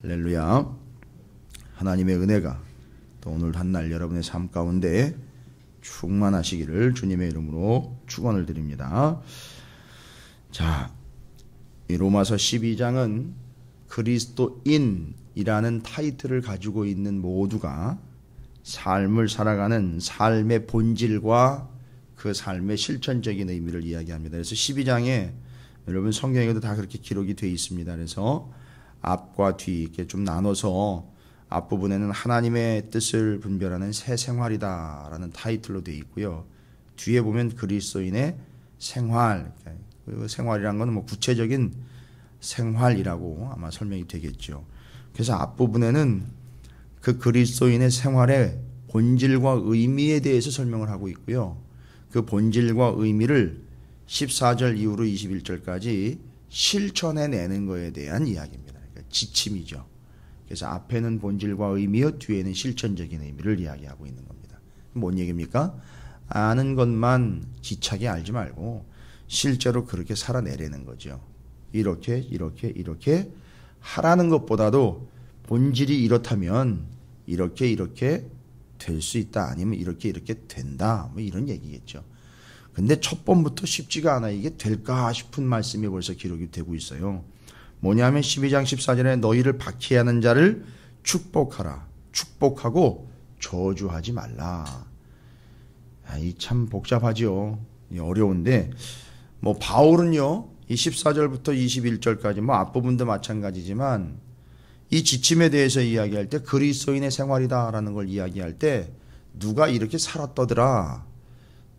할렐루야. 하나님의 은혜가 또 오늘 한날 여러분의 삶 가운데 충만하시기를 주님의 이름으로 축원을 드립니다. 자, 이 로마서 12장은 그리스도인이라는 타이틀을 가지고 있는 모두가 삶을 살아가는 삶의 본질과 그 삶의 실천적인 의미를 이야기합니다. 그래서 12장에 여러분 성경에도 다 그렇게 기록이 되어 있습니다. 그래서 앞과 뒤 이렇게 좀 나눠서 앞부분에는 하나님의 뜻을 분별하는 새 생활이다 라는 타이틀로 되어 있고요. 뒤에 보면 그리스도인의 생활, 생활이란 건 뭐 구체적인 생활이라고 아마 설명이 되겠죠. 그래서 앞부분에는 그 그리스도인의 생활의 본질과 의미에 대해서 설명을 하고 있고요. 그 본질과 의미를 14절 이후로 21절까지 실천해내는 것에 대한 이야기입니다. 그러니까 지침이죠. 그래서 앞에는 본질과 의미요, 뒤에는 실천적인 의미를 이야기하고 있는 겁니다. 뭔 얘기입니까? 아는 것만 지차게 알지 말고 실제로 그렇게 살아내려는 거죠. 이렇게 하라는 것보다도 본질이 이렇다면 이렇게 될 수 있다, 아니면 이렇게 된다, 뭐 이런 얘기겠죠. 근데 첫 번부터 쉽지가 않아. 이게 될까 싶은 말씀이 벌써 기록이 되고 있어요. 뭐냐면 12장 14절에 너희를 박해하는 자를 축복하라. 축복하고 저주하지 말라. 이 참 복잡하죠. 어려운데 뭐 바울은요, 이 14절부터 21절까지 뭐 앞부분도 마찬가지지만 이 지침에 대해서 이야기할 때 그리스도인의 생활이다라는 걸 이야기할 때 누가 이렇게 살았더라,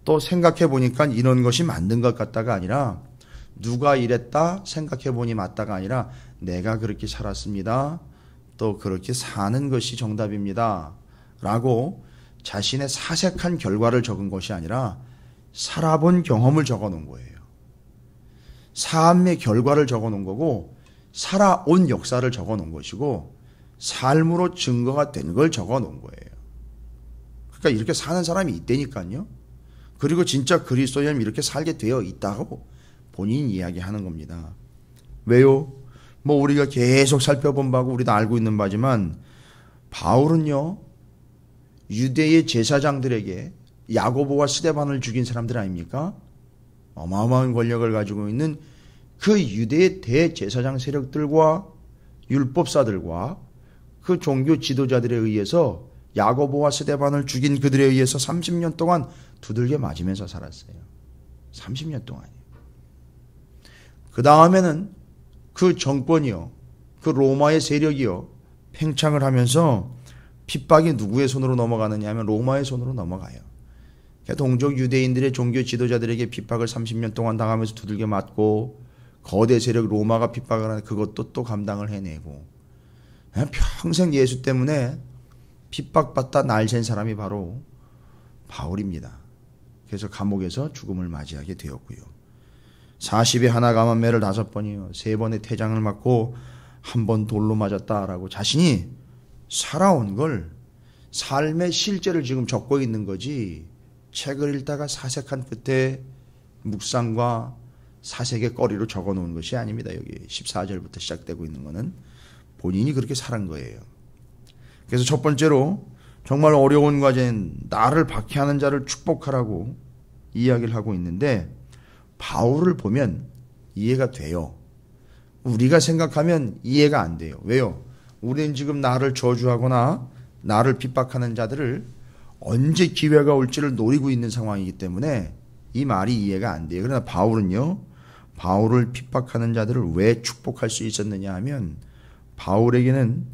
또 생각해 보니까 이런 것이 맞는 것 같다가 아니라 누가 이랬다 생각해 보니 맞다가 아니라 내가 그렇게 살았습니다, 또 그렇게 사는 것이 정답입니다 라고 자신의 사색한 결과를 적은 것이 아니라 살아본 경험을 적어 놓은 거예요. 삶의 결과를 적어 놓은 거고 살아온 역사를 적어 놓은 것이고 삶으로 증거가 된 걸 적어 놓은 거예요. 그러니까 이렇게 사는 사람이 있다니까요. 그리고 진짜 그리스도인은 이렇게 살게 되어 있다고 본인이 이야기하는 겁니다. 왜요? 뭐 우리가 계속 살펴본 바고 우리도 알고 있는 바지만 바울은요, 유대의 제사장들에게 야고보와 스데반을 죽인 사람들 아닙니까? 어마어마한 권력을 가지고 있는 그 유대의 대제사장 세력들과 율법사들과 그 종교 지도자들에 의해서 야고보와 스데반을 죽인 그들에 의해서 30년 동안 두들겨 맞으면서 살았어요. 30년 동안이요. 그 다음에는 그 정권이요, 그 로마의 세력이요, 팽창을 하면서 핍박이 누구의 손으로 넘어가느냐 하면 로마의 손으로 넘어가요. 동족 유대인들의 종교 지도자들에게 핍박을 30년 동안 당하면서 두들겨 맞고 거대 세력 로마가 핍박을 하는 그것도 또 감당을 해내고 평생 예수 때문에 핍박받다 날샌 사람이 바로 바울입니다. 그래서 감옥에서 죽음을 맞이하게 되었고요. 40에 하나 감한 매를 5번이요, 3번의 태장을 맞고 1번 돌로 맞았다라고 자신이 살아온 걸 삶의 실제를 지금 적고 있는 거지, 책을 읽다가 사색한 끝에 묵상과 사색의 거리로 적어놓은 것이 아닙니다. 여기 14절부터 시작되고 있는 거는 본인이 그렇게 살은 거예요. 그래서 첫 번째로 정말 어려운 과제는 나를 박해하는 자를 축복하라고 이야기를 하고 있는데 바울을 보면 이해가 돼요. 우리가 생각하면 이해가 안 돼요. 왜요? 우리는 지금 나를 저주하거나 나를 핍박하는 자들을 언제 기회가 올지를 노리고 있는 상황이기 때문에 이 말이 이해가 안 돼요. 그러나 바울은요, 바울을 핍박하는 자들을 왜 축복할 수 있었느냐 하면 바울에게는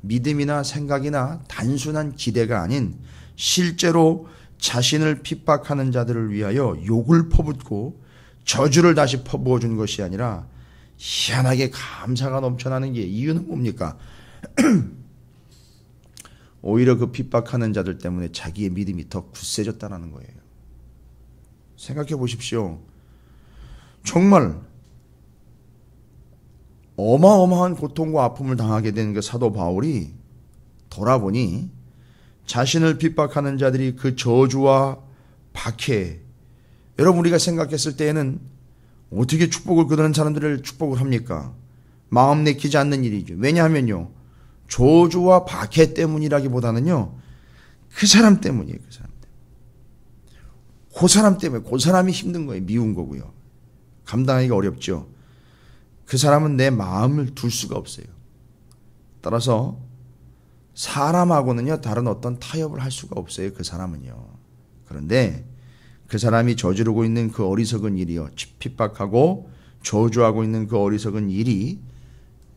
믿음이나 생각이나 단순한 기대가 아닌 실제로 자신을 핍박하는 자들을 위하여 욕을 퍼붓고 저주를 다시 퍼부어 준 것이 아니라 희한하게 감사가 넘쳐나는 게, 이유는 뭡니까? 오히려 그 핍박하는 자들 때문에 자기의 믿음이 더 굳세졌다는 거예요. 생각해 보십시오. 정말 어마어마한 고통과 아픔을 당하게 된 그 사도 바울이 돌아보니 자신을 핍박하는 자들이 그 저주와 박해, 여러분 우리가 생각했을 때에는 어떻게 축복을 그러는 사람들을 축복을 합니까? 마음 내키지 않는 일이죠. 왜냐하면요, 저주와 박해 때문이라기보다는요, 그 사람 때문이에요. 그 사람 때문에. 그 사람 때문에. 그 사람이 힘든 거예요. 미운 거고요. 감당하기가 어렵죠. 그 사람은 내 마음을 둘 수가 없어요. 따라서 사람하고는요, 다른 어떤 타협을 할 수가 없어요. 그 사람은요. 그런데 그 사람이 저지르고 있는 그 어리석은 일이요, 핍박하고 저주하고 있는 그 어리석은 일이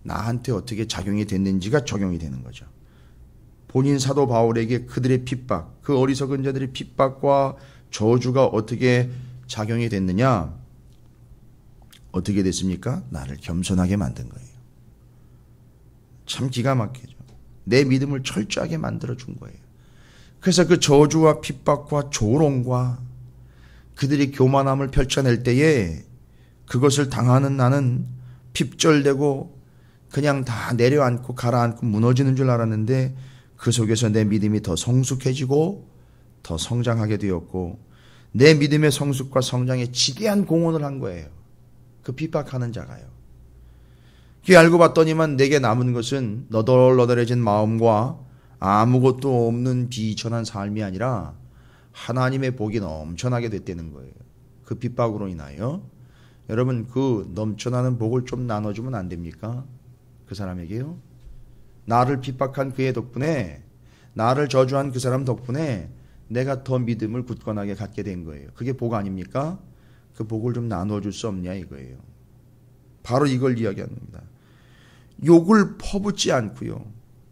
나한테 어떻게 작용이 됐는지가 적용이 되는 거죠. 본인 사도 바울에게 그들의 핍박, 그 어리석은 자들의 핍박과 저주가 어떻게 작용이 됐느냐? 어떻게 됐습니까? 나를 겸손하게 만든 거예요. 참 기가 막히죠. 내 믿음을 철저하게 만들어준 거예요. 그래서 그 저주와 핍박과 조롱과 그들이 교만함을 펼쳐낼 때에 그것을 당하는 나는 핍절되고 그냥 다 내려앉고 가라앉고 무너지는 줄 알았는데 그 속에서 내 믿음이 더 성숙해지고 더 성장하게 되었고 내 믿음의 성숙과 성장에 지대한 공헌을 한 거예요. 그 핍박하는 자가요. 그게 알고 봤더니만 내게 남은 것은 너덜너덜해진 마음과 아무것도 없는 비천한 삶이 아니라 하나님의 복이 넘쳐나게 됐다는 거예요. 그 핍박으로 인하여. 여러분, 그 넘쳐나는 복을 좀 나눠주면 안 됩니까? 그 사람에게요. 나를 핍박한 그의 덕분에, 나를 저주한 그 사람 덕분에 내가 더 믿음을 굳건하게 갖게 된 거예요. 그게 복 아닙니까? 그 복을 좀 나눠줄 수 없냐 이거예요. 바로 이걸 이야기합니다. 욕을 퍼붓지 않고요,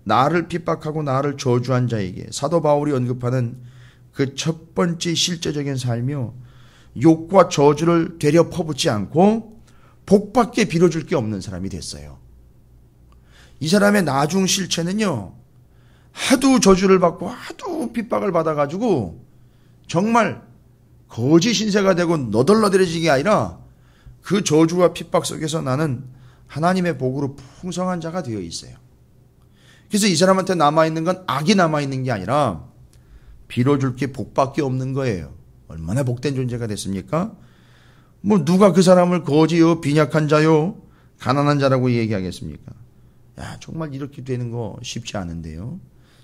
나를 핍박하고 나를 저주한 자에게 사도 바울이 언급하는 그 첫 번째 실제적인 삶이요, 욕과 저주를 되려 퍼붓지 않고 복밖에 빌어줄 게 없는 사람이 됐어요. 이 사람의 나중 실체는요, 하도 저주를 받고 하도 핍박을 받아가지고 정말 거짓 신세가 되고 너덜너덜해지게 아니라 그 저주와 핍박 속에서 나는 하나님의 복으로 풍성한 자가 되어 있어요. 그래서 이 사람한테 남아있는 건 악이 남아있는 게 아니라 빌어줄 게 복밖에 없는 거예요. 얼마나 복된 존재가 됐습니까? 뭐 누가 그 사람을 거지요, 빈약한 자요, 가난한 자라고 얘기하겠습니까? 야, 정말 이렇게 되는 거 쉽지 않은데요.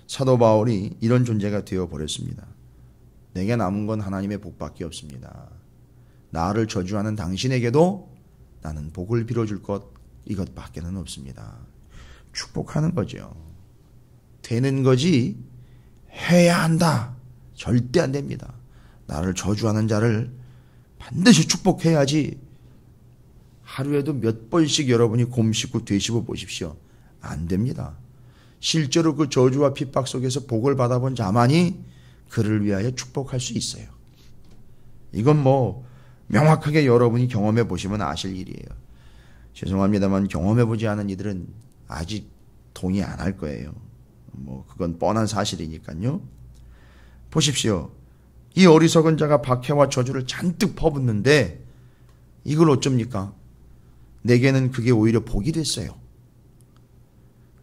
사도 바울이 이런 존재가 되어버렸습니다. 내게 남은 건 하나님의 복밖에 없습니다. 나를 저주하는 당신에게도 나는 복을 빌어줄 것, 이것밖에는 없습니다. 축복하는 거죠. 되는 거지 해야 한다, 절대 안 됩니다. 나를 저주하는 자를 반드시 축복해야지. 하루에도 몇 번씩 여러분이 곰씹고 되씹어 보십시오. 안 됩니다. 실제로 그 저주와 핍박 속에서 복을 받아본 자만이 그를 위하여 축복할 수 있어요. 이건 뭐 명확하게 여러분이 경험해 보시면 아실 일이에요. 죄송합니다만 경험해 보지 않은 이들은 아직 동의 안 할 거예요. 뭐 그건 뻔한 사실이니까요. 보십시오. 이 어리석은 자가 박해와 저주를 잔뜩 퍼붓는데 이걸 어쩝니까? 내게는 그게 오히려 복이 됐어요.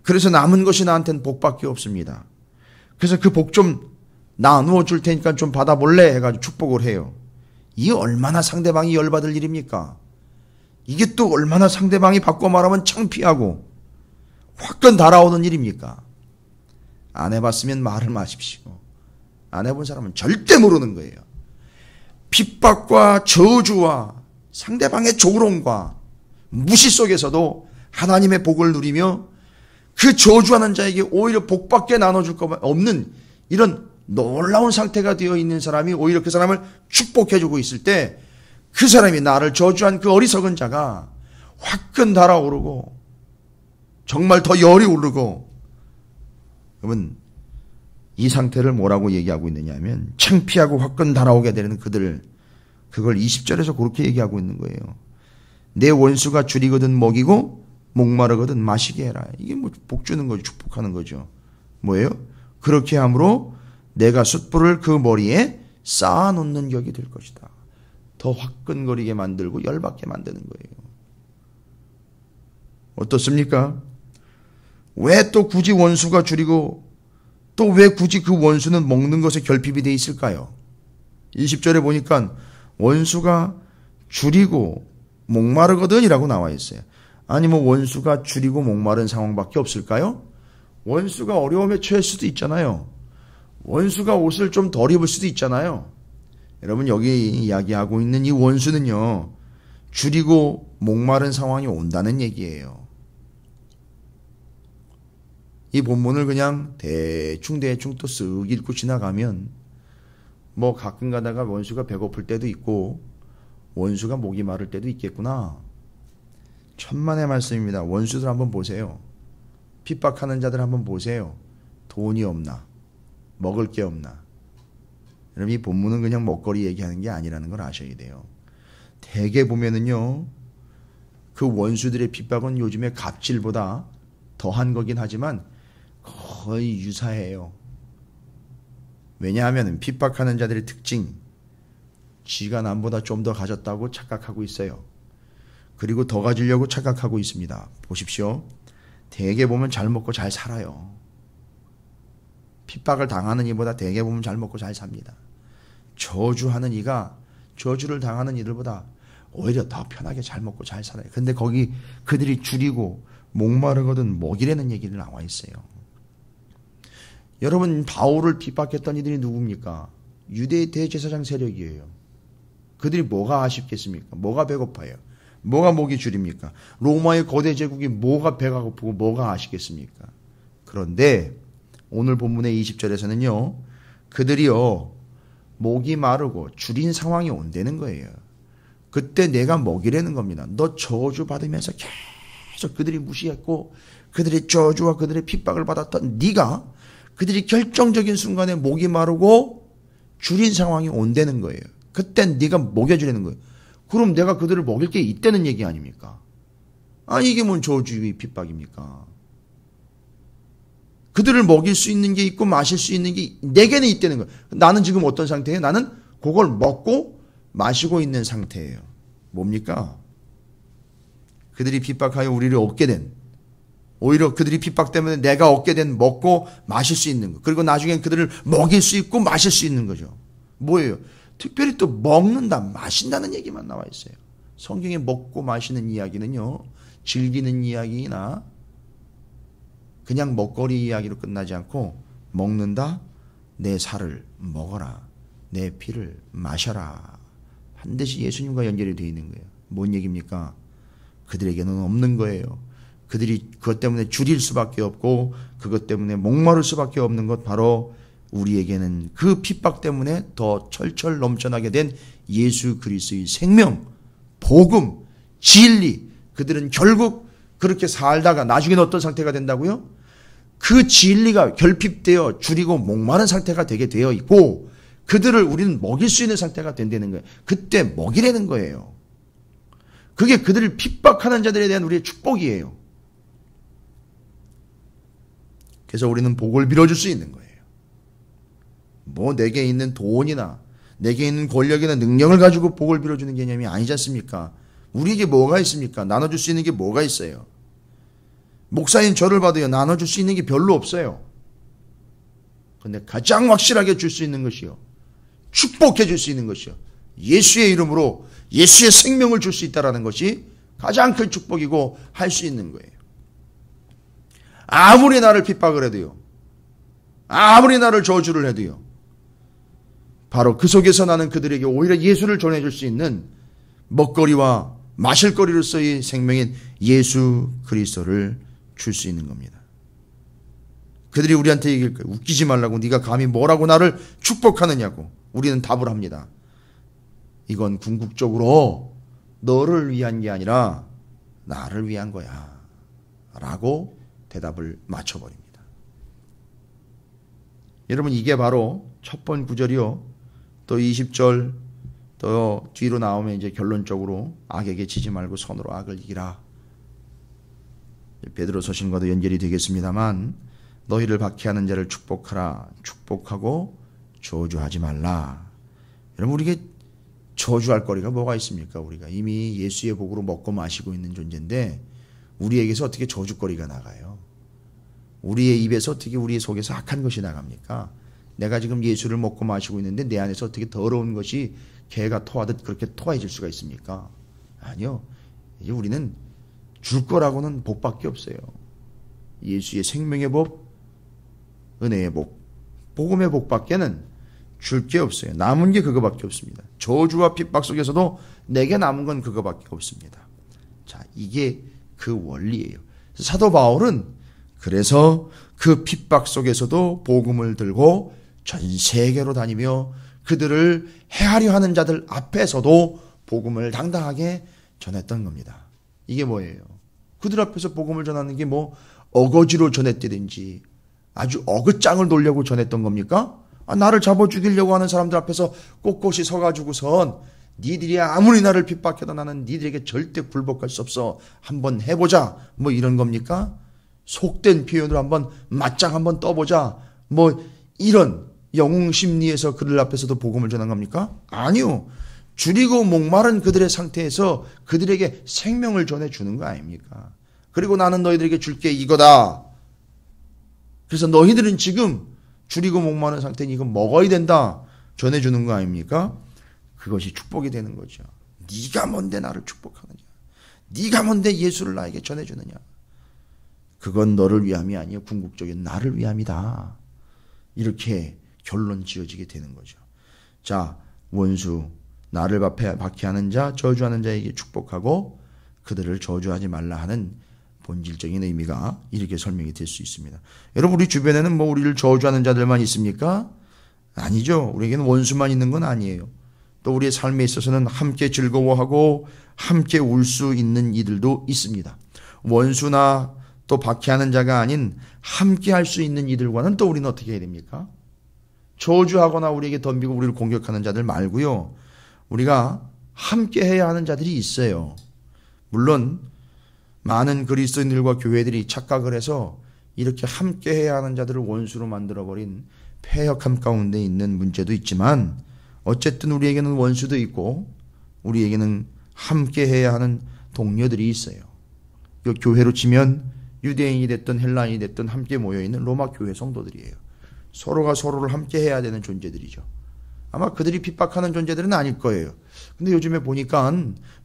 그래서 남은 것이 나한테는 복밖에 없습니다. 그래서 그 복 좀 나누어 줄 테니까 좀 받아볼래 해가지고 축복을 해요. 이게 얼마나 상대방이 열받을 일입니까? 이게 또 얼마나 상대방이 바꿔 말하면 창피하고 화끈 달아오는 일입니까? 안 해봤으면 말을 마십시오. 안 해본 사람은 절대 모르는 거예요. 핍박과 저주와 상대방의 조롱과 무시 속에서도 하나님의 복을 누리며 그 저주하는 자에게 오히려 복밖에 나눠줄 것 없는 이런 놀라운 상태가 되어 있는 사람이 오히려 그 사람을 축복해주고 있을 때 그 사람이 나를 저주한 그 어리석은 자가 화끈 달아오르고 정말 더 열이 오르고, 여러분 이 상태를 뭐라고 얘기하고 있느냐 하면 창피하고 화끈 달아오게 되는 그들, 그걸 20절에서 그렇게 얘기하고 있는 거예요. 내 원수가 줄이거든 먹이고 목마르거든 마시게 해라. 이게 뭐 복 주는 거죠. 축복하는 거죠. 뭐예요? 그렇게 함으로 내가 숯불을 그 머리에 쌓아놓는 격이 될 것이다. 더 화끈거리게 만들고 열받게 만드는 거예요. 어떻습니까? 왜 또 굳이 원수가 줄이고 또 왜 굳이 그 원수는 먹는 것에 결핍이 돼 있을까요? 20절에 보니까 원수가 줄이고 목마르거든 이라고 나와 있어요. 아니 뭐 원수가 줄이고 목마른 상황밖에 없을까요? 원수가 어려움에 처할 수도 있잖아요. 원수가 옷을 좀 덜 입을 수도 있잖아요. 여러분, 여기 이야기하고 있는 이 원수는요, 줄이고 목마른 상황이 온다는 얘기예요. 이 본문을 그냥 대충 또 쓱 읽고 지나가면 뭐 가끔 가다가 원수가 배고플 때도 있고 원수가 목이 마를 때도 있겠구나. 천만의 말씀입니다. 원수들 한번 보세요. 핍박하는 자들 한번 보세요. 돈이 없나? 먹을 게 없나? 여러분, 이 본문은 그냥 먹거리 얘기하는 게 아니라는 걸 아셔야 돼요. 대개 보면은요, 그 원수들의 핍박은 요즘에 갑질보다 더한 거긴 하지만 거의 유사해요. 왜냐하면 핍박하는 자들의 특징, 지가 남보다 좀 더 가졌다고 착각하고 있어요. 그리고 더 가지려고 착각하고 있습니다. 보십시오. 대개 보면 잘 먹고 잘 살아요. 핍박을 당하는 이보다 대개 보면 잘 먹고 잘 삽니다. 저주하는 이가 저주를 당하는 이들보다 오히려 더 편하게 잘 먹고 잘 살아요. 근데 거기 그들이 줄이고 목마르거든 먹이라는 얘기를 나와 있어요. 여러분, 바울을 핍박했던 이들이 누굽니까? 유대 대제사장 세력이에요. 그들이 뭐가 아쉽겠습니까? 뭐가 배고파요? 뭐가 목이 줄입니까? 로마의 거대 제국이 뭐가 배가 고프고 뭐가 아쉽겠습니까? 그런데 오늘 본문의 20절에서는요, 그들이요, 목이 마르고 줄인 상황이 온다는 거예요. 그때 내가 먹이라는 겁니다. 너 저주 받으면서 계속 그들이 무시했고 그들의 저주와 그들의 핍박을 받았던 네가 그들이 결정적인 순간에 목이 마르고 줄인 상황이 온다는 거예요. 그땐 네가 먹여주라는 거예요. 그럼 내가 그들을 먹일 게 있다는 얘기 아닙니까? 아니, 이게 뭔 저주의 핍박입니까? 그들을 먹일 수 있는 게 있고 마실 수 있는 게 내게는 있다는 거예요. 나는 지금 어떤 상태예요? 나는 그걸 먹고 마시고 있는 상태예요. 뭡니까? 그들이 핍박하여 우리를 얻게 된, 오히려 그들이 핍박 때문에 내가 얻게 된 먹고 마실 수 있는 것, 그리고 나중엔 그들을 먹일 수 있고 마실 수 있는 거죠. 뭐예요? 특별히 또 먹는다, 마신다는 얘기만 나와 있어요. 성경에 먹고 마시는 이야기는요, 즐기는 이야기나 그냥 먹거리 이야기로 끝나지 않고 먹는다, 내 살을 먹어라, 내 피를 마셔라, 반드시 예수님과 연결이 되어 있는 거예요. 뭔 얘기입니까? 그들에게는 없는 거예요. 그들이 그것 때문에 줄일 수밖에 없고 그것 때문에 목마를 수밖에 없는 것, 바로 우리에게는 그 핍박 때문에 더 철철 넘쳐나게 된 예수 그리스도의 생명, 복음, 진리. 그들은 결국 그렇게 살다가 나중에는 어떤 상태가 된다고요? 그 진리가 결핍되어 줄이고 목마른 상태가 되게 되어 있고 그들을 우리는 먹일 수 있는 상태가 된다는 거예요. 그때 먹이라는 거예요. 그게 그들을 핍박하는 자들에 대한 우리의 축복이에요. 그래서 우리는 복을 빌어줄 수 있는 거예요. 뭐 내게 있는 돈이나 내게 있는 권력이나 능력을 가지고 복을 빌어주는 개념이 아니지 않습니까? 우리에게 뭐가 있습니까? 나눠줄 수 있는 게 뭐가 있어요? 목사인 저를 봐도요, 나눠줄 수 있는 게 별로 없어요. 근데 가장 확실하게 줄 수 있는 것이요, 축복해 줄 수 있는 것이요, 예수의 이름으로 예수의 생명을 줄 수 있다는 것이 가장 큰 축복이고 할 수 있는 거예요. 아무리 나를 핍박을 해도요, 아무리 나를 저주를 해도요, 바로 그 속에서 나는 그들에게 오히려 예수를 전해줄 수 있는 먹거리와 마실거리로서의 생명인 예수 그리스도를 줄 수 있는 겁니다. 그들이 우리한테 얘기할 거예요. 웃기지 말라고, 네가 감히 뭐라고 나를 축복하느냐고. 우리는 답을 합니다. 이건 궁극적으로 너를 위한 게 아니라 나를 위한 거야 라고 대답을 맞춰버립니다. 여러분, 이게 바로 첫 번 구절이요, 또 20절 또 뒤로 나오면 이제 결론적으로 악에게 지지 말고 선으로 악을 이기라. 베드로 서신과도 연결이 되겠습니다만, 너희를 박해하는 자를 축복하라. 축복하고 저주하지 말라. 여러분, 우리에게 저주할 거리가 뭐가 있습니까? 우리가 이미 예수의 복으로 먹고 마시고 있는 존재인데 우리에게서 어떻게 저주거리가 나가요? 우리의 입에서 어떻게 우리의 속에서 악한 것이 나갑니까? 내가 지금 예수를 먹고 마시고 있는데 내 안에서 어떻게 더러운 것이 개가 토하듯 그렇게 토해질 수가 있습니까? 아니요. 이제 우리는 줄 거라고는 복밖에 없어요. 예수의 생명의 법, 은혜의 복, 복음의 복밖에는 줄 게 없어요. 남은 게 그거밖에 없습니다. 저주와 핍박 속에서도 내게 남은 건 그거밖에 없습니다. 자, 이게 그 원리예요. 사도 바울은 그래서 그 핍박 속에서도 복음을 들고 전 세계로 다니며 그들을 해하려 하는 자들 앞에서도 복음을 당당하게 전했던 겁니다. 이게 뭐예요? 그들 앞에서 복음을 전하는 게 뭐 어거지로 전했다든지 아주 어긋장을 놓으려고 전했던 겁니까? 나를 잡아 죽이려고 하는 사람들 앞에서 꼿꼿이 서가지고선 니들이 아무리 나를 핍박해도 나는 니들에게 절대 굴복할 수 없어. 한번 해보자. 뭐 이런 겁니까? 속된 표현으로 한번 맞짱 한번 떠보자. 뭐 이런 영웅 심리에서 그들 앞에서도 복음을 전한 겁니까? 아니요. 줄이고 목마른 그들의 상태에서 그들에게 생명을 전해주는 거 아닙니까? 그리고 나는 너희들에게 줄 게 이거다. 그래서 너희들은 지금 줄이고 목마른 상태니 이거 먹어야 된다. 전해주는 거 아닙니까? 그것이 축복이 되는 거죠. 네가 뭔데 나를 축복하느냐. 네가 뭔데 예수를 나에게 전해주느냐. 그건 너를 위함이 아니요 궁극적인 나를 위함이다. 이렇게 결론 지어지게 되는 거죠. 자, 원수 나를 박해하는 자, 저주하는 자에게 축복하고 그들을 저주하지 말라 하는 본질적인 의미가 이렇게 설명이 될 수 있습니다. 여러분, 우리 주변에는 뭐 우리를 저주하는 자들만 있습니까? 아니죠. 우리에게는 원수만 있는 건 아니에요. 또 우리의 삶에 있어서는 함께 즐거워하고 함께 울 수 있는 이들도 있습니다. 원수나 또 박해하는 자가 아닌 함께 할 수 있는 이들과는 또 우리는 어떻게 해야 됩니까? 저주하거나 우리에게 덤비고 우리를 공격하는 자들 말고요. 우리가 함께 해야 하는 자들이 있어요. 물론 많은 그리스도인들과 교회들이 착각을 해서 이렇게 함께 해야 하는 자들을 원수로 만들어버린 패역함 가운데 있는 문제도 있지만 어쨌든 우리에게는 원수도 있고 우리에게는 함께 해야 하는 동료들이 있어요. 이 교회로 치면 유대인이 됐든 헬라인이 됐든 함께 모여있는 로마 교회 성도들이에요. 서로가 서로를 함께 해야 되는 존재들이죠. 아마 그들이 핍박하는 존재들은 아닐 거예요. 근데 요즘에 보니까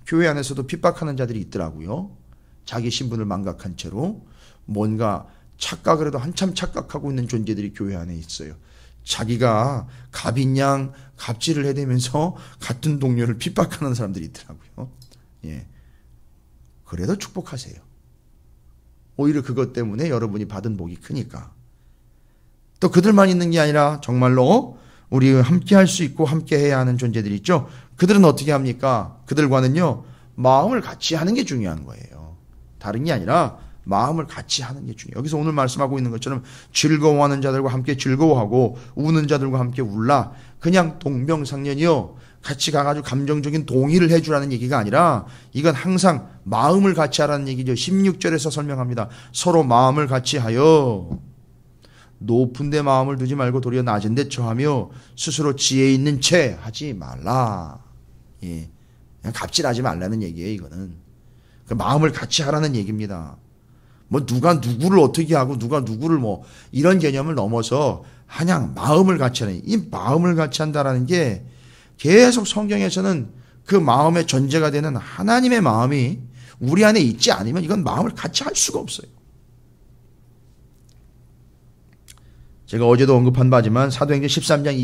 교회 안에서도 핍박하는 자들이 있더라고요. 자기 신분을 망각한 채로 뭔가 착각을 해도 한참 착각하고 있는 존재들이 교회 안에 있어요. 자기가 갑인 양 갑질을 해대면서 같은 동료를 핍박하는 사람들이 있더라고요. 예. 그래도 축복하세요. 오히려 그것 때문에 여러분이 받은 복이 크니까. 또 그들만 있는 게 아니라 정말로 우리 함께 할 수 있고 함께 해야 하는 존재들이 있죠. 그들은 어떻게 합니까? 그들과는요, 마음을 같이 하는 게 중요한 거예요. 다른 게 아니라 마음을 같이 하는 게 중요해요. 여기서 오늘 말씀하고 있는 것처럼 즐거워하는 자들과 함께 즐거워하고 우는 자들과 함께 울라. 그냥 동병상련이요. 같이 가가지고 감정적인 동의를 해주라는 얘기가 아니라 이건 항상 마음을 같이 하라는 얘기죠. 16절에서 설명합니다. 서로 마음을 같이 하여 높은 데 마음을 두지 말고 도리어 낮은 데 처하며 스스로 지혜 있는 채 하지 말라. 예. 그냥 갑질하지 말라는 얘기예요, 이거는. 그 마음을 같이 하라는 얘기입니다. 뭐 누가 누구를 어떻게 하고 누가 누구를 뭐 이런 개념을 넘어서 그냥 마음을 같이 하는, 이 마음을 같이 한다라는 게 계속 성경에서는 그 마음의 전제가 되는 하나님의 마음이 우리 안에 있지 않으면 이건 마음을 같이 할 수가 없어요. 제가 어제도 언급한 바지만 사도행전 13장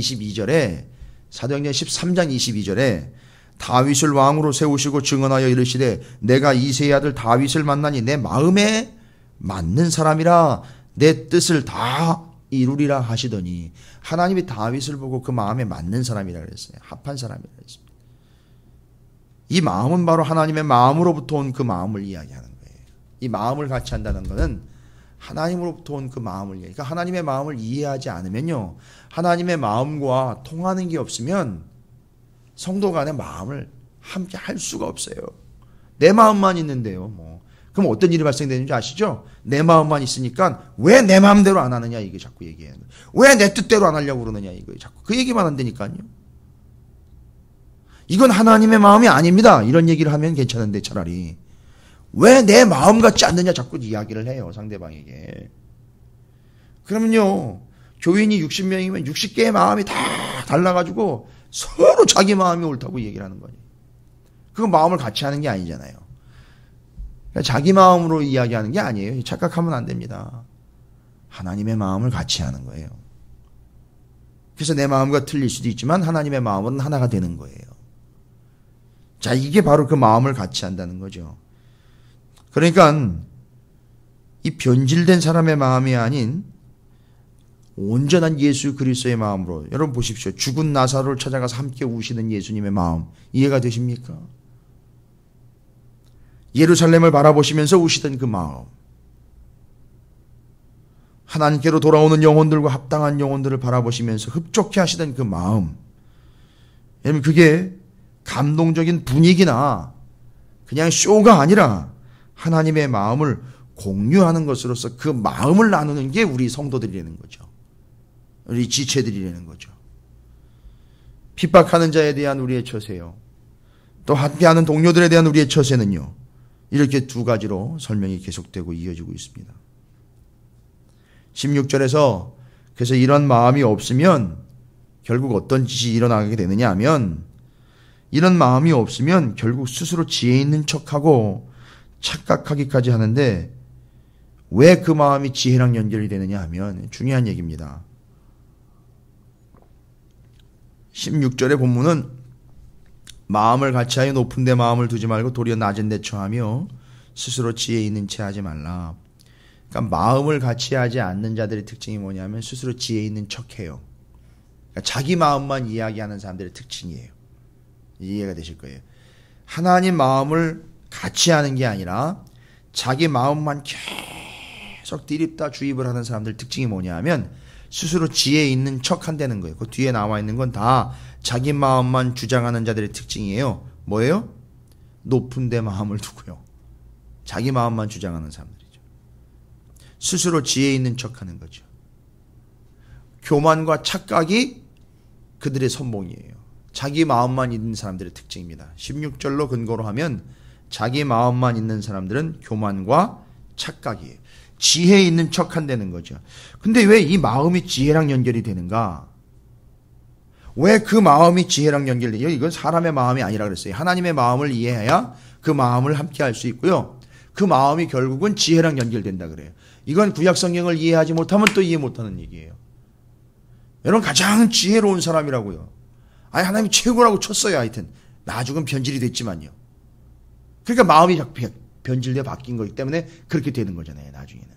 22절에 다윗을 왕으로 세우시고 증언하여 이르시되 내가 이새의 아들 다윗을 만나니 내 마음에 맞는 사람이라 내 뜻을 다 이루리라 하시더니 하나님이 다윗을 보고 그 마음에 맞는 사람이라 그랬어요. 합한 사람이라 그랬습니다. 이 마음은 바로 하나님의 마음으로부터 온 그 마음을 이야기하는 거예요. 이 마음을 같이 한다는 것은 하나님으로부터 온 그 마음을 그러니까 하나님의 마음을 이해하지 않으면요, 하나님의 마음과 통하는 게 없으면 성도 간의 마음을 함께 할 수가 없어요. 내 마음만 있는데요, 뭐 그럼 어떤 일이 발생되는지 아시죠? 내 마음만 있으니까 왜 내 마음대로 안 하느냐 이게 자꾸 얘기해요. 왜 내 뜻대로 안 하려고 그러느냐 이거 자꾸 그 얘기만 한다니까요. 이건 하나님의 마음이 아닙니다. 이런 얘기를 하면 괜찮은데 차라리 왜 내 마음 같지 않느냐 자꾸 이야기를 해요, 상대방에게. 그러면요, 교인이 60명이면 60개의 마음이 다 달라가지고 서로 자기 마음이 옳다고 얘기를 하는 거예요. 그건 마음을 같이 하는 게 아니잖아요. 그러니까 자기 마음으로 이야기하는 게 아니에요. 착각하면 안 됩니다. 하나님의 마음을 같이 하는 거예요. 그래서 내 마음과 틀릴 수도 있지만 하나님의 마음은 하나가 되는 거예요. 자, 이게 바로 그 마음을 같이 한다는 거죠. 그러니까 이 변질된 사람의 마음이 아닌 온전한 예수 그리스도의 마음으로, 여러분 보십시오. 죽은 나사로를 찾아가서 함께 우시는 예수님의 마음 이해가 되십니까? 예루살렘을 바라보시면서 우시던 그 마음, 하나님께로 돌아오는 영혼들과 합당한 영혼들을 바라보시면서 흡족해 하시던 그 마음, 여러분 그게 감동적인 분위기나 그냥 쇼가 아니라 하나님의 마음을 공유하는 것으로서 그 마음을 나누는 게 우리 성도들이라는 거죠. 우리 지체들이라는 거죠. 핍박하는 자에 대한 우리의 처세요. 또 함께하는 동료들에 대한 우리의 처세는요. 이렇게 두 가지로 설명이 계속되고 이어지고 있습니다. 16절에서 그래서 이런 마음이 없으면 결국 어떤 짓이 일어나게 되느냐 하면, 이런 마음이 없으면 결국 스스로 지혜 있는 척하고 착각하기까지 하는데, 왜 그 마음이 지혜랑 연결이 되느냐 하면 중요한 얘기입니다. 16절의 본문은 마음을 같이하여 높은 데 마음을 두지 말고 도리어 낮은 데 처하며 스스로 지혜 있는 채 하지 말라. 그러니까 마음을 같이하지 않는 자들의 특징이 뭐냐면 스스로 지혜 있는 척해요. 그러니까 자기 마음만 이야기하는 사람들의 특징이에요. 이해가 되실 거예요. 하나님 마음을 같이 하는 게 아니라 자기 마음만 계속 디립다 주입을 하는 사람들 특징이 뭐냐 하면 스스로 지혜 있는 척 한다는 거예요. 그 뒤에 나와 있는 건 다 자기 마음만 주장하는 자들의 특징이에요. 뭐예요? 높은 데 마음을 두고요. 자기 마음만 주장하는 사람들이죠. 스스로 지혜 있는 척 하는 거죠. 교만과 착각이 그들의 선봉이에요. 자기 마음만 있는 사람들의 특징입니다. 16절로 근거로 하면 자기 마음만 있는 사람들은 교만과 착각이에요. 지혜 있는 척 한다는 거죠. 근데 왜 이 마음이 지혜랑 연결이 되는가? 왜 그 마음이 지혜랑 연결돼요? 이건 사람의 마음이 아니라 그랬어요. 하나님의 마음을 이해해야 그 마음을 함께 할 수 있고요. 그 마음이 결국은 지혜랑 연결된다 그래요. 이건 구약 성경을 이해하지 못하면 또 이해 못하는 얘기예요. 여러분 가장 지혜로운 사람이라고요. 아니 하나님이 최고라고 쳤어요. 하여튼 나중은 변질이 됐지만요. 그러니까 마음이 변질되어 바뀐 거기 때문에 그렇게 되는 거잖아요. 나중에는.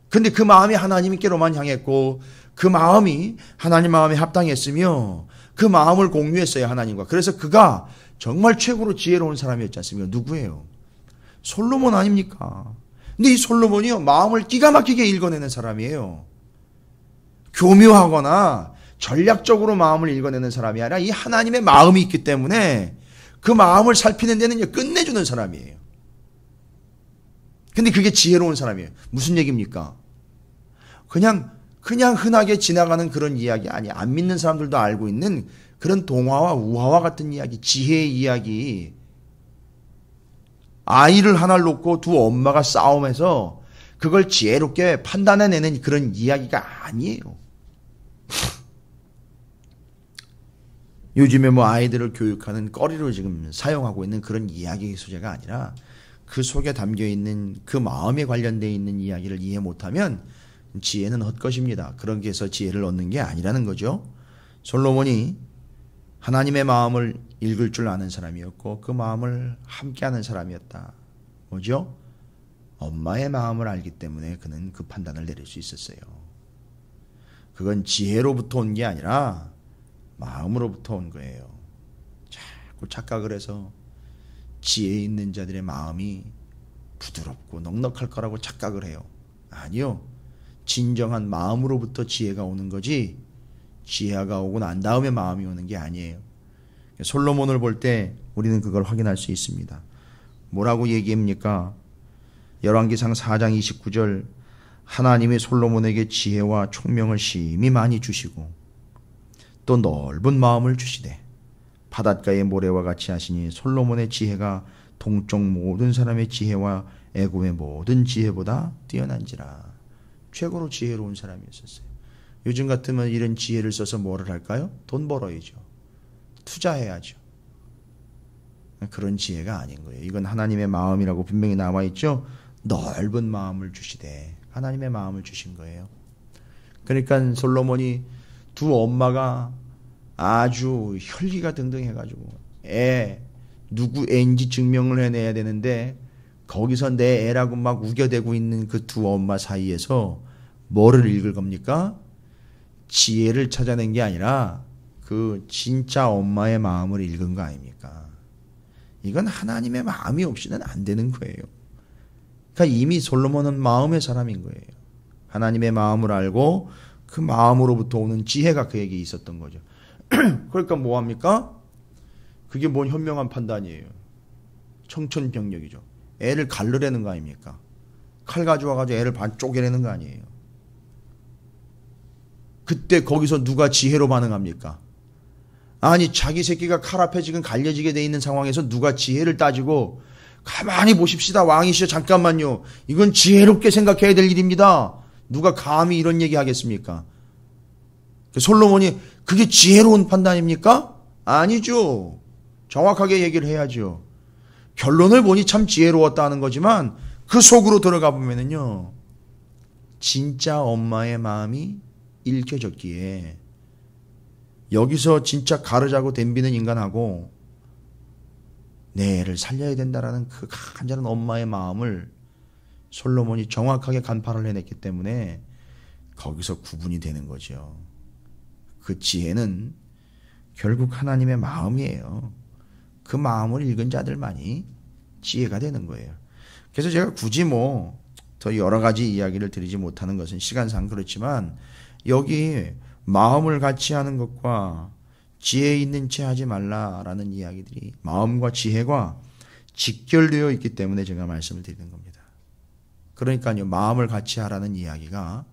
근데 그 마음이 하나님께로만 향했고 그 마음이 하나님 마음에 합당했으며 그 마음을 공유했어요. 하나님과. 그래서 그가 정말 최고로 지혜로운 사람이었지 않습니까? 누구예요? 솔로몬 아닙니까? 근데 이 솔로몬이요. 마음을 기가 막히게 읽어내는 사람이에요. 교묘하거나 전략적으로 마음을 읽어내는 사람이 아니라 이 하나님의 마음이 있기 때문에 그 마음을 살피는 데는 끝내주는 사람이에요. 근데 그게 지혜로운 사람이에요. 무슨 얘기입니까? 그냥 흔하게 지나가는 그런 이야기 아니, 안 믿는 사람들도 알고 있는 그런 동화와 우화와 같은 이야기, 지혜의 이야기. 아이를 하나를 놓고 두 엄마가 싸움해서 그걸 지혜롭게 판단해내는 그런 이야기가 아니에요. 요즘에 뭐 아이들을 교육하는 거리로 지금 사용하고 있는 그런 이야기 소재가 아니라 그 속에 담겨 있는 그 마음에 관련되어 있는 이야기를 이해 못하면 지혜는 헛것입니다. 그런 게서 지혜를 얻는 게 아니라는 거죠. 솔로몬이 하나님의 마음을 읽을 줄 아는 사람이었고 그 마음을 함께하는 사람이었다. 뭐죠? 엄마의 마음을 알기 때문에 그는 그 판단을 내릴 수 있었어요. 그건 지혜로부터 온 게 아니라 마음으로부터 온 거예요. 자꾸 착각을 해서 지혜 있는 자들의 마음이 부드럽고 넉넉할 거라고 착각을 해요. 아니요. 진정한 마음으로부터 지혜가 오는 거지 지혜가 오고 난 다음에 마음이 오는 게 아니에요. 솔로몬을 볼 때 우리는 그걸 확인할 수 있습니다. 뭐라고 얘기합니까? 열왕기상 4장 29절 하나님이 솔로몬에게 지혜와 총명을 심히 많이 주시고 또 넓은 마음을 주시되 바닷가의 모래와 같이 하시니 솔로몬의 지혜가 동쪽 모든 사람의 지혜와 애굽의 모든 지혜보다 뛰어난지라. 최고로 지혜로운 사람이었어요. 요즘 같으면 이런 지혜를 써서 뭐를 할까요? 돈 벌어야죠. 투자해야죠. 그런 지혜가 아닌 거예요. 이건 하나님의 마음이라고 분명히 나와 있죠. 넓은 마음을 주시되 하나님의 마음을 주신 거예요. 그러니까 솔로몬이 두 엄마가 아주 혈기가 등등해가지고 누구 애인지 증명을 해내야 되는데 거기서 내 애라고 막 우겨대고 있는 그 두 엄마 사이에서 뭐를 읽을 겁니까? 지혜를 찾아낸 게 아니라 그 진짜 엄마의 마음을 읽은 거 아닙니까? 이건 하나님의 마음이 없이는 안 되는 거예요. 그러니까 이미 솔로몬은 마음의 사람인 거예요. 하나님의 마음을 알고 그 마음으로부터 오는 지혜가 그에게 있었던 거죠. 그러니까 뭐합니까? 그게 뭔 현명한 판단이에요. 청천벽력이죠. 애를 갈르려는 거 아닙니까? 칼 가져와가지고 애를 반 쪼개려는 거 아니에요. 그때 거기서 누가 지혜로 반응합니까? 아니 자기 새끼가 칼 앞에 지금 갈려지게 돼 있는 상황에서 누가 지혜를 따지고 가만히 보십시다 왕이시여 잠깐만요. 이건 지혜롭게 생각해야 될 일입니다. 누가 감히 이런 얘기 하겠습니까? 솔로몬이 그게 지혜로운 판단입니까? 아니죠. 정확하게 얘기를 해야죠. 결론을 보니 참 지혜로웠다는 거지만 그 속으로 들어가 보면은요. 진짜 엄마의 마음이 읽혀졌기에 여기서 진짜 가르자고 덤비는 인간하고 내 애를 살려야 된다라는 그 간절한 엄마의 마음을 솔로몬이 정확하게 간파를 해냈기 때문에 거기서 구분이 되는 거죠. 그 지혜는 결국 하나님의 마음이에요. 그 마음을 읽은 자들만이 지혜가 되는 거예요. 그래서 제가 굳이 더 여러 가지 이야기를 드리지 못하는 것은 시간상 그렇지만 여기 마음을 같이 하는 것과 지혜 있는 채 하지 말라라는 이야기들이 마음과 지혜가 직결되어 있기 때문에 제가 말씀을 드리는 겁니다. 그러니까요, 마음을 같이 하라는 이야기가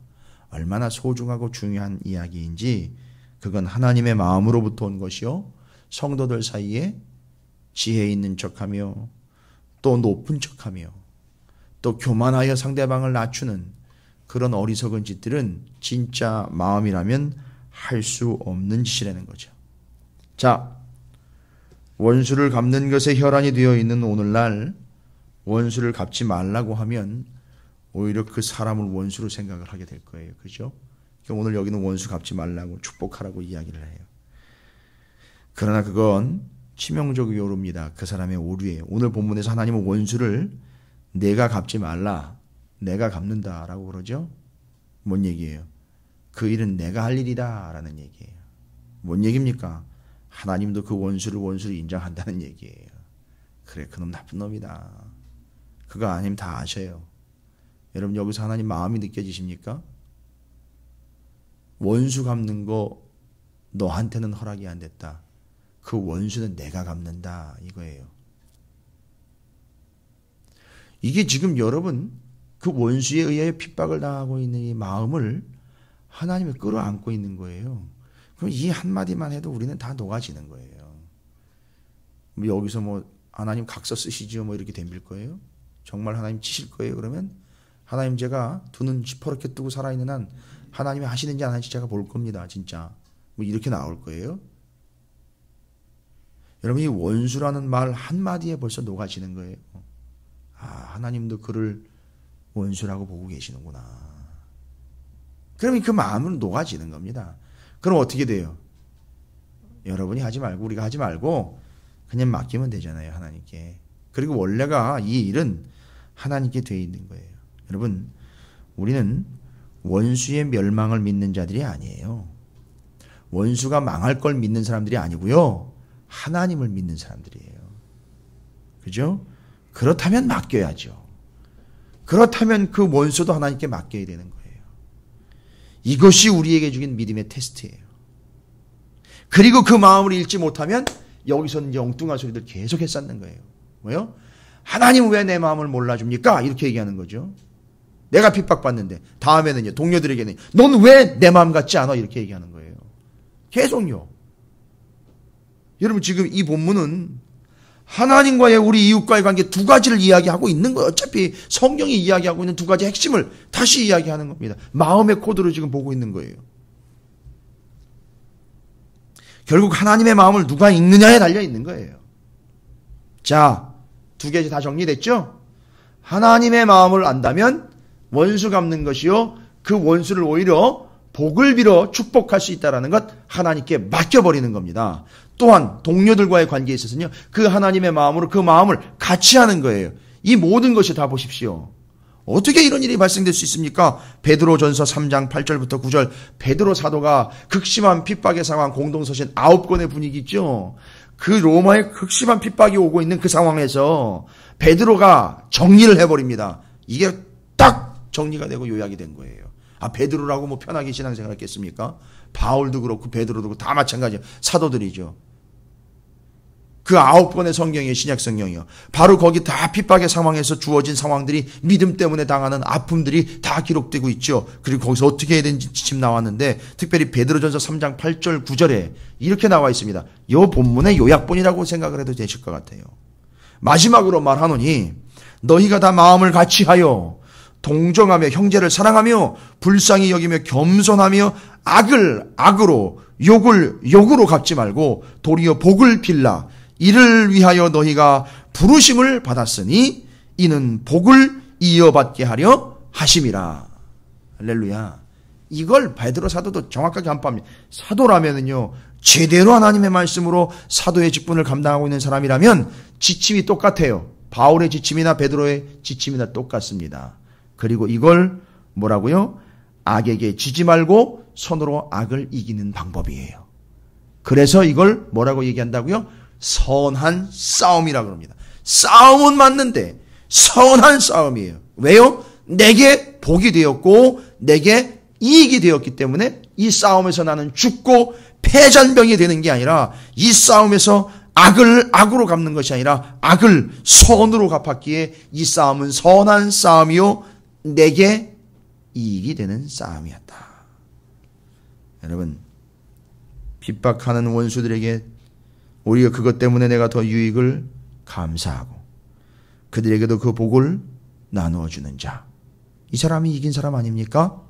얼마나 소중하고 중요한 이야기인지 그건 하나님의 마음으로부터 온 것이요 성도들 사이에 지혜 있는 척하며 또 높은 척하며 또 교만하여 상대방을 낮추는 그런 어리석은 짓들은 진짜 마음이라면 할 수 없는 짓이라는 거죠. 자, 원수를 갚는 것에 혈안이 되어 있는 오늘날 원수를 갚지 말라고 하면 오히려 그 사람을 원수로 생각을 하게 될 거예요. 그죠? 오늘 여기는 원수 갚지 말라고 축복하라고 이야기를 해요. 그러나 그건 치명적인 오류입니다. 그 사람의 오류예요. 오늘 본문에서 하나님은 원수를 내가 갚지 말라, 내가 갚는다라고 그러죠. 뭔 얘기예요? 그 일은 내가 할 일이다 라는 얘기예요. 뭔 얘기입니까? 하나님도 그 원수를 인정한다는 얘기예요. 그래, 그놈 나쁜 놈이다. 그거 아니면 다 아셔요. 여러분 여기서 하나님 마음이 느껴지십니까? 원수 갚는 거 너한테는 허락이 안 됐다. 그 원수는 내가 갚는다 이거예요. 이게 지금 여러분 그 원수에 의해 핍박을 당하고 있는 이 마음을 하나님이 끌어안고 있는 거예요. 그럼 이 한마디만 해도 우리는 다 녹아지는 거예요. 여기서 하나님 각서 쓰시지요 이렇게 덤빌 거예요? 정말 하나님 치실 거예요? 그러면 하나님 제가 두 눈 시퍼렇게 뜨고 살아있는 한 하나님이 하시는지 안 하시는지 제가 볼 겁니다. 진짜 이렇게 나올 거예요? 여러분 이 원수라는 말 한마디에 벌써 녹아지는 거예요. 하나님도 그를 원수라고 보고 계시는구나. 그러면 그 마음은 녹아지는 겁니다. 그럼 어떻게 돼요? 여러분이 하지 말고 우리가 하지 말고 그냥 맡기면 되잖아요. 하나님께. 그리고 원래가 이 일은 하나님께 되어 있는 거예요. 여러분 우리는 원수의 멸망을 믿는 자들이 아니에요. 원수가 망할 걸 믿는 사람들이 아니고요. 하나님을 믿는 사람들이에요. 그죠? 그렇다면 맡겨야죠. 그렇다면 그 원수도 하나님께 맡겨야 되는 거예요. 이것이 우리에게 주긴 믿음의 테스트예요. 그리고 그 마음을 읽지 못하면 여기서는 이제 엉뚱한 소리들 계속 해쌓는 거예요. 뭐요? 하나님 왜 내 마음을 몰라줍니까? 이렇게 얘기하는 거죠. 내가 핍박받는데 다음에는요 동료들에게는 넌 왜 내 마음 같지 않아? 이렇게 얘기하는 거예요. 계속요. 여러분 지금 이 본문은 하나님과의 우리 이웃과의 관계 두 가지를 이야기하고 있는 거예요. 어차피 성경이 이야기하고 있는 두 가지 핵심을 다시 이야기하는 겁니다. 마음의 코드로 지금 보고 있는 거예요. 결국 하나님의 마음을 누가 읽느냐에 달려 있는 거예요. 자, 두 개지 다 정리됐죠? 하나님의 마음을 안다면 원수 갚는 것이요, 그 원수를 오히려 복을 빌어 축복할 수 있다는 것 하나님께 맡겨버리는 겁니다. 또한 동료들과의 관계에 있어서는요, 그 하나님의 마음으로 그 마음을 같이 하는 거예요. 이 모든 것이 다 보십시오. 어떻게 이런 일이 발생될 수 있습니까? 베드로전서 3장 8절부터 9절, 베드로 사도가 극심한 핍박의 상황, 공동서신 9권의 분위기 있죠. 그 로마의 극심한 핍박이 오고 있는 그 상황에서 베드로가 정리를 해버립니다. 이게 딱 정리가 되고 요약이 된 거예요. 아, 베드로라고 뭐 편하게 신앙생활 했겠습니까? 바울도 그렇고 베드로도 그렇고 다 마찬가지예요. 사도들이죠. 그 9권의 성경이에요. 신약 성경이요. 바로 거기 다 핍박의 상황에서 주어진 상황들이, 믿음 때문에 당하는 아픔들이 다 기록되고 있죠. 그리고 거기서 어떻게 해야 되는지 지침 나왔는데, 특별히 베드로전서 3장 8절 9절에 이렇게 나와 있습니다. 이 본문의 요약본이라고 생각을 해도 되실 것 같아요. 마지막으로 말하노니 너희가 다 마음을 같이하여 동정하며 형제를 사랑하며 불쌍히 여기며 겸손하며 악을 악으로 욕을 욕으로 갚지 말고 도리어 복을 빌라. 이를 위하여 너희가 부르심을 받았으니 이는 복을 이어받게 하려 하심이라. 할렐루야. 이걸 베드로 사도도 정확하게 간파합니다. 사도라면은요, 제대로 하나님의 말씀으로 사도의 직분을 감당하고 있는 사람이라면 지침이 똑같아요. 바울의 지침이나 베드로의 지침이나 똑같습니다. 그리고 이걸 뭐라고요? 악에게 지지 말고 손으로 악을 이기는 방법이에요. 그래서 이걸 뭐라고 얘기한다고요? 선한 싸움이라고 합니다. 싸움은 맞는데 선한 싸움이에요. 왜요? 내게 복이 되었고 내게 이익이 되었기 때문에 이 싸움에서 나는 죽고 패잔병이 되는 게 아니라, 이 싸움에서 악을 악으로 갚는 것이 아니라 악을 선으로 갚았기에 이 싸움은 선한 싸움이요 내게 이익이 되는 싸움이었다. 여러분, 핍박하는 원수들에게 우리가 그것 때문에 내가 더 유익을 감사하고 그들에게도 그 복을 나누어 주는 자, 이 사람이 이긴 사람 아닙니까?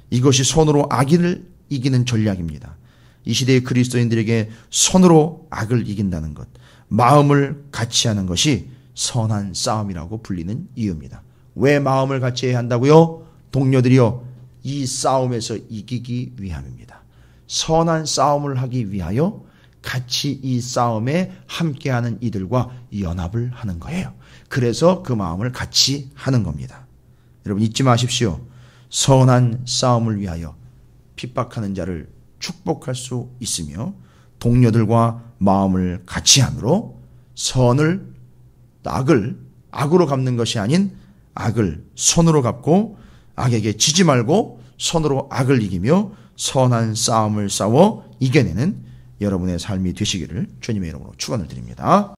이것이 손으로 악을 이기는 전략입니다. 이 시대의 그리스도인들에게 손으로 악을 이긴다는 것, 마음을 같이 하는 것이 선한 싸움이라고 불리는 이유입니다. 왜 마음을 같이 해야 한다고요? 동료들이여, 이 싸움에서 이기기 위함입니다. 선한 싸움을 하기 위하여 같이 이 싸움에 함께하는 이들과 연합을 하는 거예요. 그래서 그 마음을 같이 하는 겁니다. 여러분, 잊지 마십시오. 선한 싸움을 위하여 핍박하는 자를 축복할 수 있으며, 동료들과 마음을 같이 함으로 선을, 악을 악으로 갚는 것이 아닌 악을 손으로 갚고 악에게 지지 말고 손으로 악을 이기며 선한 싸움을 싸워 이겨내는 여러분의 삶이 되시기를 주님의 이름으로 축원을 드립니다.